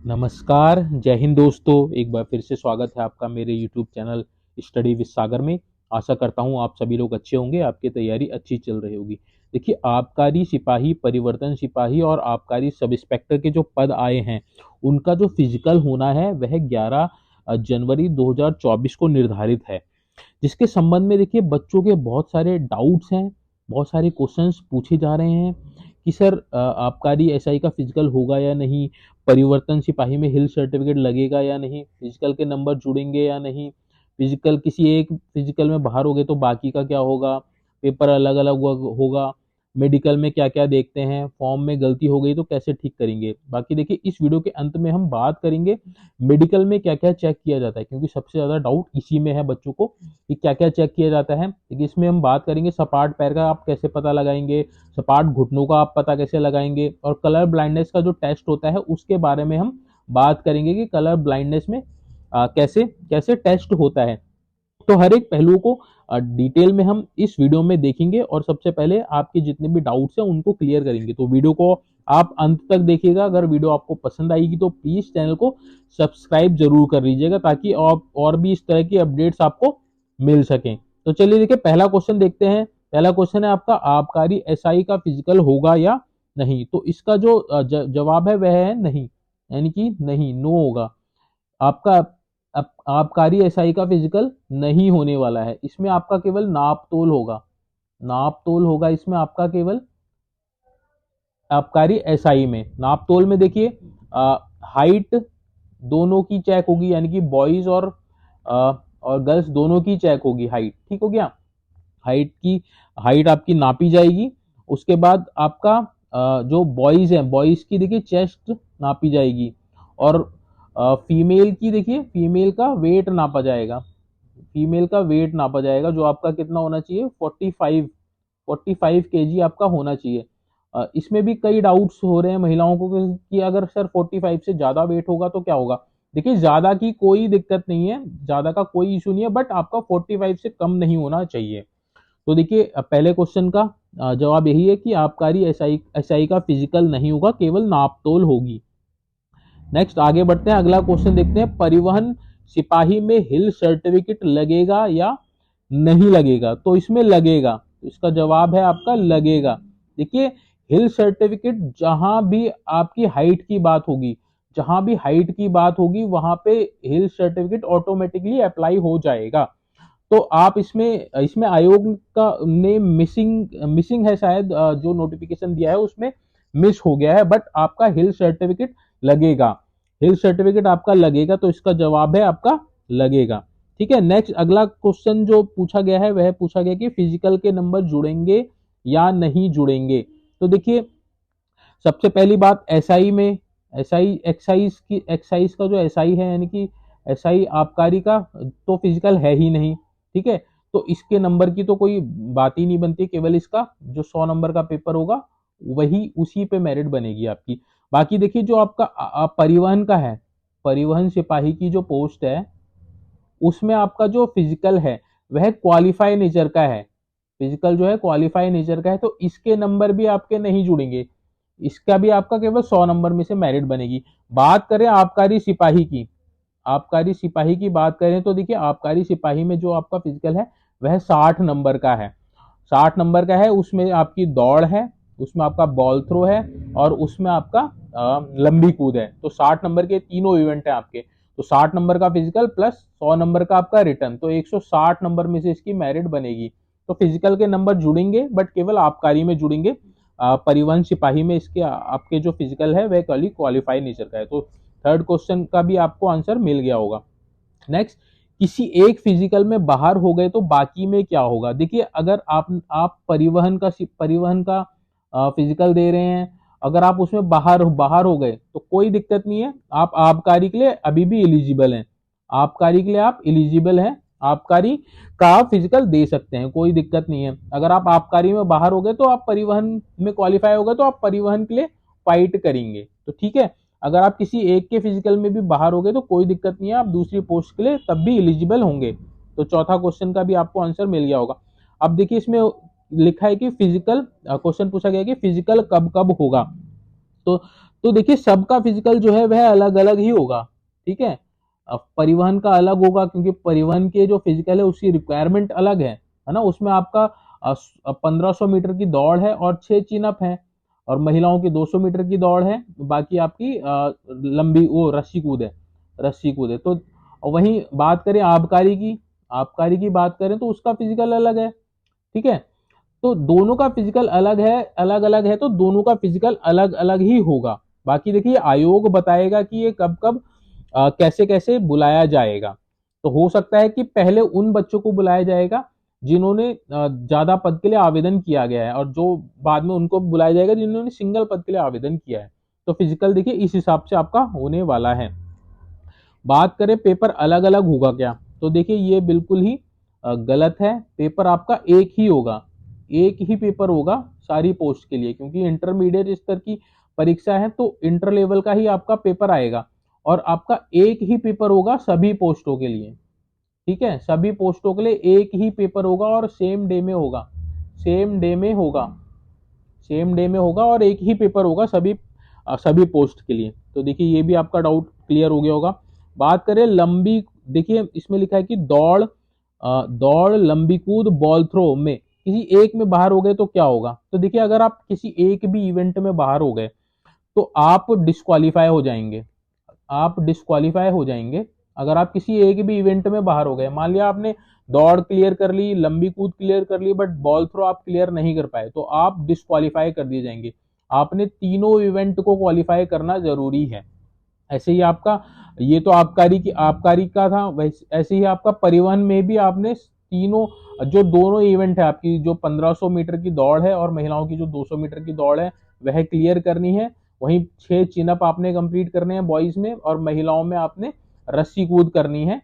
नमस्कार, जय हिंद दोस्तों। एक बार फिर से स्वागत है आपका मेरे यूट्यूब चैनल स्टडी विद सागर में। आशा करता हूँ आप सभी लोग अच्छे होंगे, आपकी तैयारी अच्छी चल रही होगी। देखिए, आबकारी सिपाही, परिवर्तन सिपाही और आबकारी सब इंस्पेक्टर के जो पद आए हैं, उनका जो फिजिकल होना है वह 11 जनवरी 2024 को निर्धारित है। जिसके संबंध में देखिए बच्चों के बहुत सारे डाउट्स हैं, बहुत सारे क्वेश्चंस पूछे जा रहे हैं कि सर आबकारी एसआई का फिजिकल होगा या नहीं, परिवर्तन सिपाही में हिल सर्टिफिकेट लगेगा या नहीं, फिजिकल के नंबर जुड़ेंगे या नहीं, फिजिकल किसी एक फिजिकल में बाहर हो गए तो बाकी का क्या होगा, पेपर अलग अलग होगा, मेडिकल में क्या क्या देखते हैं, फॉर्म में गलती हो गई तो कैसे ठीक करेंगे। बाकी देखिए इस वीडियो के अंत में हम बात करेंगे मेडिकल में क्या क्या चेक किया जाता है, क्योंकि सबसे ज़्यादा डाउट इसी में है बच्चों को कि क्या क्या चेक किया जाता है। देखिए इसमें हम बात करेंगे सपाट पैर का आप कैसे पता लगाएंगे, सपाट घुटनों का आप पता कैसे लगाएंगे, और कलर ब्लाइंडनेस का जो टेस्ट होता है उसके बारे में हम बात करेंगे कि कलर ब्लाइंडनेस में कैसे कैसे टेस्ट होता है। तो हर एक पहलू को डिटेल में हम इस वीडियो में देखेंगे और सबसे पहले आपके जितने भी डाउट्स हैं उनको क्लियर करेंगे। तो वीडियो को आप अंत तक देखिएगा। अगर वीडियो आपको पसंद आएगी तो प्लीज चैनल को सब्सक्राइब जरूर कर लीजिएगा, ताकि और भी इस तरह की अपडेट्स आपको मिल सकें। तो चलिए देखिए पहला क्वेश्चन देखते हैं। पहला क्वेश्चन है आपका, आबकारी एसआई का फिजिकल होगा या नहीं। तो इसका जो जवाब है वह है नहीं, यानी कि नहीं, नो होगा आपका। आबकारी एसआई का फिजिकल नहीं होने वाला है। इसमें आपका केवल नाप तोल होगा, नाप तोल होगा इसमें आपका केवल आबकारी एसआई में। नाप तोल में देखिए हाइट दोनों की चेक होगी, यानी कि बॉयज और गर्ल्स दोनों की चेक होगी हाइट। ठीक हो गया, हाइट आपकी नापी जाएगी। उसके बाद आपका जो बॉयज हैं, बॉयज की देखिए चेस्ट नापी जाएगी, और फीमेल की देखिए फीमेल का वेट नापा जाएगा। फीमेल का वेट नापा जाएगा जो आपका कितना होना चाहिए, 45 केजी आपका होना चाहिए। इसमें भी कई डाउट्स हो रहे हैं महिलाओं को कि अगर सर 45 से ज्यादा वेट होगा तो क्या होगा। देखिए ज्यादा की कोई दिक्कत नहीं है, ज्यादा का कोई इशू नहीं है, बट आपका 45 से कम नहीं होना चाहिए। तो देखिए पहले क्वेश्चन का जवाब यही है कि आबकारी एसआई का फिजिकल नहीं होगा, केवल नापतोल होगी। नेक्स्ट आगे बढ़ते हैं, अगला क्वेश्चन देखते हैं, परिवहन सिपाही में हिल सर्टिफिकेट लगेगा या नहीं लगेगा। तो इसमें लगेगा, तो इसका जवाब है आपका लगेगा। देखिए हिल सर्टिफिकेट जहां भी आपकी हाइट की बात होगी, जहां भी हाइट की बात होगी वहां पे हिल सर्टिफिकेट ऑटोमेटिकली अप्लाई हो जाएगा। तो आप इसमें इसमें आयोग का ने मिसिंग मिसिंग है शायद, जो नोटिफिकेशन दिया है उसमें मिस हो गया है, बट आपका हिल सर्टिफिकेट लगेगा। हिल सर्टिफिकेट आपका लगेगा, तो इसका जवाब है आपका लगेगा। ठीक है, नेक्स्ट अगला क्वेश्चन जो पूछा गया है वह पूछा गया कि फिजिकल के नंबर जुड़ेंगे या नहीं जुड़ेंगे। तो देखिए सबसे पहली बात, एसआई में एसआई एक्साइज का जो एसआई है, यानी कि एसआई आबकारी का, तो फिजिकल है ही नहीं। ठीक है, तो इसके नंबर की तो कोई बात ही नहीं बनती, केवल इसका जो 100 नंबर का पेपर होगा वही उसी पे मेरिट बनेगी आपकी। बाकी देखिए जो आपका परिवहन का है, परिवहन सिपाही की जो पोस्ट है उसमें आपका जो फिजिकल है वह क्वालिफाई नेचर का है। फिजिकल जो है क्वालिफाई नेचर का है, तो इसके नंबर भी आपके नहीं जुड़ेंगे, इसका भी आपका केवल 100 नंबर में से मेरिट बनेगी। बात करें आबकारी सिपाही की, आबकारी सिपाही की बात करें तो देखिए आबकारी सिपाही में जो आपका फिजिकल है वह 60 नंबर का है। 60 नंबर का है, उसमें आपकी दौड़ है, उसमें आपका बॉल थ्रो है, और उसमें आपका लंबी कूद है। तो 60 नंबर के तीनों इवेंट है आपके। तो 60 नंबर का फिजिकल प्लस 100 नंबर का आपका रिटर्न, तो 160 नंबर में से इसकी मेरिट बनेगी। तो फिजिकल के नंबर जुड़ेंगे, बट केवल आबकारी में जुड़ेंगे। परिवहन सिपाही में इसके आपके जो फिजिकल है वह क्वालिफाई नेचर का है। तो थर्ड क्वेश्चन का भी आपको आंसर मिल गया होगा। नेक्स्ट, किसी एक फिजिकल में बाहर हो गए तो बाकी में क्या होगा। देखिए अगर आप परिवहन का फिजिकल दे रहे हैं, अगर आप उसमें बाहर बाहर हो गए तो कोई दिक्कत नहीं है, आप आबकारी के लिए अभी भी एलिजिबल हैं। आबकारी के लिए आप एलिजिबल हैं, आबकारी का आप फिजिकल दे सकते हैं, कोई दिक्कत नहीं है। अगर आप आबकारी में बाहर हो गए तो आप परिवहन में क्वालिफाई हो गए तो आप परिवहन के लिए फाइट करेंगे। तो ठीक है, अगर आप किसी एक के फिजिकल में भी बाहर हो गए तो कोई दिक्कत नहीं है, आप दूसरी पोस्ट के लिए तब भी एलिजिबल होंगे। तो चौथा क्वेश्चन का भी आपको आंसर मिल गया होगा। अब देखिए इसमें लिखा है कि फिजिकल, क्वेश्चन पूछा गया कि फिजिकल कब कब होगा। तो तो देखिए सबका फिजिकल जो है वह अलग अलग ही होगा, ठीक है। अब परिवहन का अलग होगा क्योंकि परिवहन के जो फिजिकल है उसकी रिक्वायरमेंट अलग है ना। उसमें आपका 1500 मीटर की दौड़ है और 6 चिनअप है, और महिलाओं की 200 मीटर की दौड़ है, बाकी आपकी लंबी वो रस्सी कूद है। तो वहीं बात करें आबकारी की बात करें तो उसका फिजिकल अलग है, ठीक है। तो दोनों का फिजिकल अलग अलग है, तो दोनों का फिजिकल अलग अलग ही होगा। बाकी देखिए आयोग बताएगा कि ये कब कब कैसे कैसे बुलाया जाएगा। तो हो सकता है कि पहले उन बच्चों को बुलाया जाएगा जिन्होंने ज्यादा पद के लिए आवेदन किया गया है, और जो बाद में उनको बुलाया जाएगा जिन्होंने सिंगल पद के लिए आवेदन किया है। तो फिजिकल देखिए इस हिसाब से आपका होने वाला है। बात करें पेपर अलग अलग होगा क्या, तो देखिए ये बिल्कुल ही गलत है। पेपर आपका एक ही होगा, एक ही पेपर होगा सारी पोस्ट के लिए, क्योंकि इंटरमीडिएट स्तर की परीक्षा है तो इंटर लेवल का ही आपका पेपर आएगा, और आपका एक ही पेपर होगा सभी पोस्टों के लिए, ठीक है। सभी पोस्टों के लिए एक ही पेपर होगा और सेम डे में होगा, सेम डे में होगा, सेम डे में होगा, और एक ही पेपर होगा सभी पोस्ट के लिए। तो देखिए ये भी आपका डाउट क्लियर हो गया होगा। बात करें लंबी, देखिए इसमें लिखा है कि दौड़, लंबी कूद, बॉल थ्रो में किसी एक में बाहर हो गए तो क्या होगा। तो देखिए अगर आप किसी एक भी इवेंट में बाहर हो गए तो आप डिस्क्वालीफाई हो जाएंगे, आप डिस्क्वालीफाई हो जाएंगे। अगर आप किसी एक भी इवेंट में बाहर हो गए, मान लिया आपने दौड़ क्लियर कर ली, लंबी कूद क्लियर कर ली, बट बॉल थ्रो आप क्लियर नहीं कर पाए, तो आप डिस्क्वालीफाई कर दिए जाएंगे। आपने तीनों इवेंट को क्वालिफाई करना जरूरी है। ऐसे ही आपका, ये तो आबकारी का था, वैसे ऐसे ही आपका परिवहन में भी आपने तीनों, जो दोनों इवेंट है, आपकी जो 1500 मीटर की दौड़ है और महिलाओं की जो 200 मीटर की दौड़ है वह क्लियर करनी है। वहीं 6 चिनअप आपने कंप्लीट करने हैं बॉयज में, और महिलाओं में आपने रस्सी कूद करनी है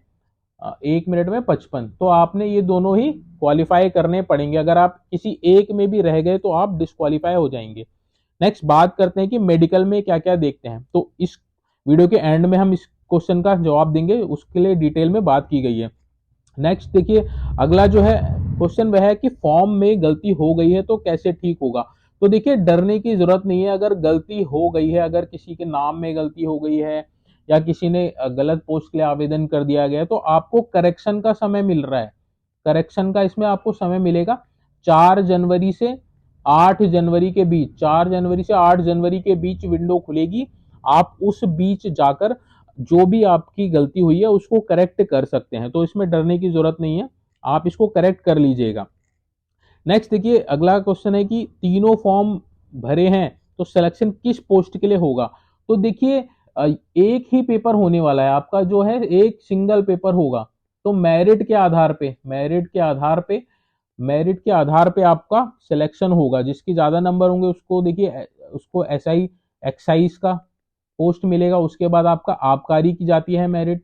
1 मिनट में 55। तो आपने ये दोनों ही क्वालिफाई करने पड़ेंगे, अगर आप किसी एक में भी रह गए तो आप डिस्क्वालीफाई हो जाएंगे। नेक्स्ट बात करते हैं कि मेडिकल में क्या क्या देखते हैं। तो इस वीडियो के एंड में हम इस क्वेश्चन का जवाब देंगे, उसके लिए डिटेल में बात की गई है। नेक्स्ट देखिए अगला जो है क्वेश्चन वह है कि फॉर्म में गलती हो गई है तो कैसे ठीक होगा। तो देखिए डरने की जरूरत नहीं है, अगर गलती हो गई है, अगर किसी के नाम में गलती हो गई है या किसी ने गलत पोस्ट के लिए आवेदन कर दिया गया है, तो आपको करेक्शन का समय मिल रहा है। करेक्शन का इसमें आपको समय मिलेगा 4 जनवरी से 8 जनवरी के बीच, 4 जनवरी से 8 जनवरी के बीच विंडो खुलेगी। आप उस बीच जाकर जो भी आपकी गलती हुई है उसको करेक्ट कर सकते हैं, तो इसमें डरने की जरूरत नहीं है, आप इसको करेक्ट कर लीजिएगा। नेक्स्ट देखिए अगला क्वेश्चन है कि तीनों फॉर्म भरे हैं तो सिलेक्शन किस पोस्ट के लिए होगा। तो देखिए एक ही पेपर होने वाला है आपका, जो है एक सिंगल पेपर होगा। तो मेरिट के आधार पे आपका सिलेक्शन होगा। जिसकी ज्यादा नंबर होंगे उसको देखिए उसको एक्साइज का पोस्ट मिलेगा। उसके बाद आपका आबकारी की जाती है मेरिट,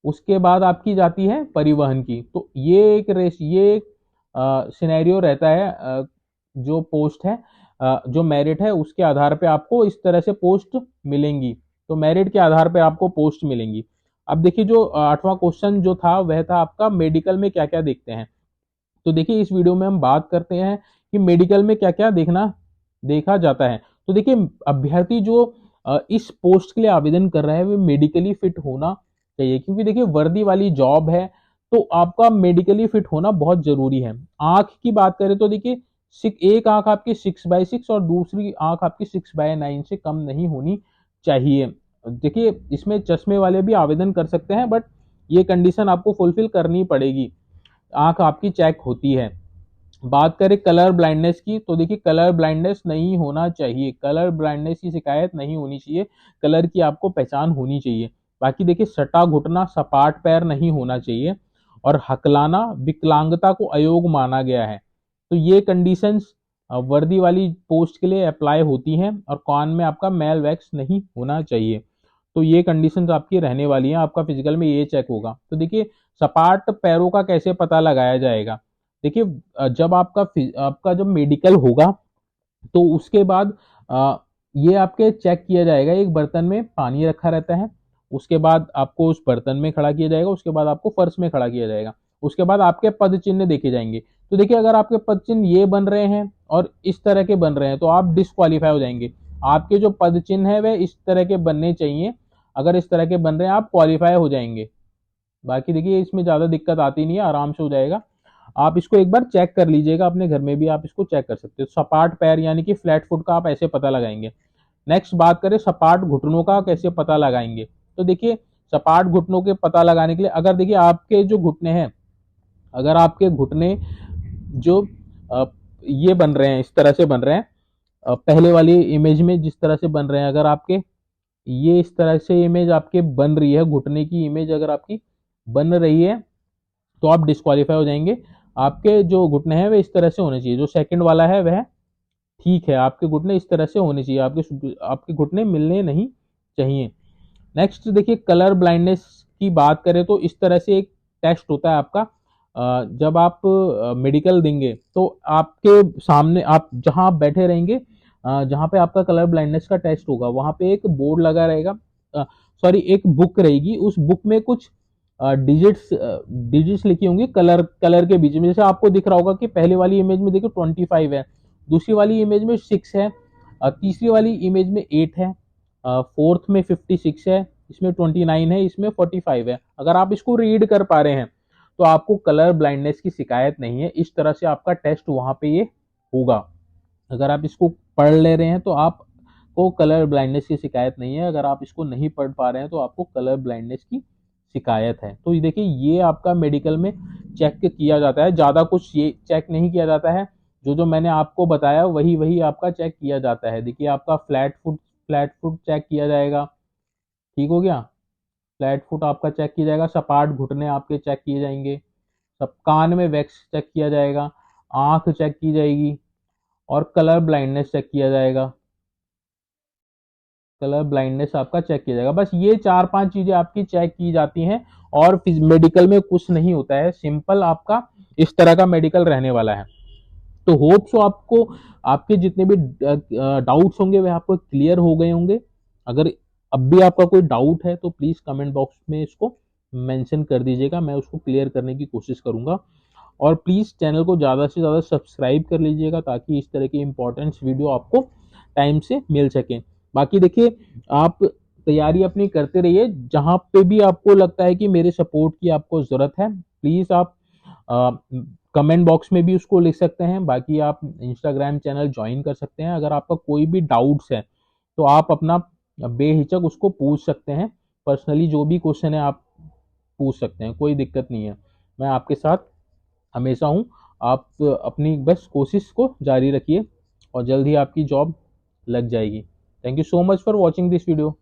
उसके बाद आपकी जाती है परिवहन की। तो ये एक सिनेरियो रहता है, जो पोस्ट है, जो मेरिट है उसके आधार पे आपको इस तरह से पोस्ट मिलेंगी। तो मेरिट के आधार पे आपको पोस्ट मिलेंगी। अब देखिए जो 8वां क्वेश्चन जो था वह था आपका मेडिकल में क्या क्या देखते हैं। तो देखिए इस वीडियो में हम बात करते हैं कि मेडिकल में क्या क्या देखा जाता है। तो देखिए अभ्यर्थी जो इस पोस्ट के लिए आवेदन कर रहा है वो मेडिकली फिट होना चाहिए, क्योंकि देखिए वर्दी वाली जॉब है, तो आपका मेडिकली फिट होना बहुत जरूरी है। आंख की बात करें तो देखिए एक आंख आपकी 6/6 और दूसरी आंख आपकी 6/9 से कम नहीं होनी चाहिए। देखिए इसमें चश्मे वाले भी आवेदन कर सकते हैं, बट ये कंडीशन आपको फुलफिल करनी पड़ेगी, आंख आपकी चेक होती है। बात करें कलर ब्लाइंडनेस की, तो देखिए कलर ब्लाइंडनेस नहीं होना चाहिए, कलर ब्लाइंडनेस की शिकायत नहीं होनी चाहिए, कलर की आपको पहचान होनी चाहिए। बाकी देखिए सटा घुटना, सपाट पैर नहीं होना चाहिए, और हकलाना विकलांगता को अयोग माना गया है। तो ये कंडीशंस वर्दी वाली पोस्ट के लिए अप्लाई होती हैं, और कान में आपका मेल वैक्स नहीं होना चाहिए। तो ये कंडीशंस आपकी रहने वाली हैं, आपका फिजिकल में ये चेक होगा। तो देखिए सपाट पैरों का कैसे पता लगाया जाएगा। देखिए जब आपका जब मेडिकल होगा तो उसके बाद ये आपके चेक किया जाएगा। एक बर्तन में पानी रखा रहता है, उसके बाद आपको उस बर्तन में खड़ा किया जाएगा, उसके बाद आपको फर्श में खड़ा किया जाएगा, उसके बाद आपके पद चिन्ह देखे जाएंगे। तो देखिए अगर आपके पद चिन्ह ये बन रहे हैं और इस तरह के बन रहे हैं तो आप डिस्क्वालीफाई हो जाएंगे। आपके जो पद चिन्ह है वह इस तरह के बनने चाहिए। अगर इस तरह के बन रहे हैं आप क्वालिफाई हो जाएंगे। बाकी देखिए इसमें ज़्यादा दिक्कत आती नहीं है, आराम से हो जाएगा। आप इसको एक बार चेक कर लीजिएगा, अपने घर में भी आप इसको चेक कर सकते हो। सपाट पैर यानी कि फ्लैट फुट का आप ऐसे पता लगाएंगे। नेक्स्ट बात करें सपाट घुटनों का कैसे पता लगाएंगे। तो देखिए सपाट घुटनों के पता लगाने के लिए, अगर देखिए आपके जो घुटने हैं, अगर आपके घुटने जो ये बन रहे हैं, इस तरह से बन रहे हैं, पहले वाली इमेज में जिस तरह से बन रहे हैं, अगर आपके ये इस तरह से इमेज आपके बन रही है, घुटने की इमेज अगर आपकी बन रही है तो आप डिस्क्वालीफाई हो जाएंगे। आपके जो घुटने हैं वे इस तरह से होने चाहिए। जो सेकंड वाला है वह ठीक है, आपके घुटने इस तरह से होने चाहिए, आपके घुटने मिलने नहीं चाहिए। नेक्स्ट देखिए कलर ब्लाइंडनेस की बात करें तो इस तरह से एक टेस्ट होता है आपका। जब आप मेडिकल देंगे तो आपके सामने आप जहां आप बैठे रहेंगे, जहां पे आपका कलर ब्लाइंडनेस का टेस्ट होगा, वहां पे एक बोर्ड लगा रहेगा, सॉरी एक बुक रहेगी। उस बुक में कुछ डिजिट्स डिजिट्स लिखी होंगी कलर कलर के बीच में। जैसे आपको दिख रहा होगा कि पहले वाली इमेज में देखो 25 है, दूसरी वाली इमेज में 6 है, तीसरी वाली इमेज में 8 है, फोर्थ में 56 है, इसमें 29 है, इसमें 45 है। अगर आप इसको रीड कर पा रहे हैं तो आपको कलर ब्लाइंडनेस की शिकायत नहीं है। इस तरह से आपका टेस्ट वहां पे ये होगा। अगर आप इसको पढ़ ले रहे हैं तो आपको कलर ब्लाइंडनेस की शिकायत नहीं है। अगर आप इसको नहीं पढ़ पा रहे हैं तो आपको कलर ब्लाइंडनेस की शिकायत है। तो ये देखिए ये आपका मेडिकल में चेक किया जाता है, ज़्यादा कुछ ये चेक नहीं किया जाता है। जो जो मैंने आपको बताया वही वही आपका चेक किया जाता है। देखिए आपका फ्लैट फुट चेक किया जाएगा, ठीक हो गया। फ्लैट फुट आपका चेक किया जाएगा, सपाट घुटने आपके चेक किए जाएंगे, सब कान में वैक्स चेक किया जाएगा, आंख चेक की जाएगी और कलर ब्लाइंडनेस चेक किया जाएगा। कलर ब्लाइंडनेस आपका चेक किया जाएगा। बस ये 4-5 चीजें आपकी चेक की जाती हैं और मेडिकल में कुछ नहीं होता है। सिंपल आपका इस तरह का मेडिकल रहने वाला है। तो होप सो आपको आपके जितने भी डाउट्स होंगे वे आपको क्लियर हो गए होंगे। अगर अब भी आपका कोई डाउट है तो प्लीज कमेंट बॉक्स में इसको मेंशन कर दीजिएगा, मैं उसको क्लियर करने की कोशिश करूंगा। और प्लीज चैनल को ज़्यादा से ज़्यादा सब्सक्राइब कर लीजिएगा ताकि इस तरह की इंपॉर्टेंट वीडियो आपको टाइम से मिल सके। बाकी देखिए आप तैयारी अपनी करते रहिए। जहां पे भी आपको लगता है कि मेरे सपोर्ट की आपको ज़रूरत है, प्लीज़ आप कमेंट बॉक्स में भी उसको लिख सकते हैं। बाकी आप इंस्टाग्राम चैनल ज्वाइन कर सकते हैं। अगर आपका कोई भी डाउट्स है तो आप अपना बेहिचक उसको पूछ सकते हैं। पर्सनली जो भी क्वेश्चन है आप पूछ सकते हैं, कोई दिक्कत नहीं है। मैं आपके साथ हमेशा हूँ। आप अपनी बस कोशिश को जारी रखिए और जल्द ही आपकी जॉब लग जाएगी। Thank you so much for watching this video.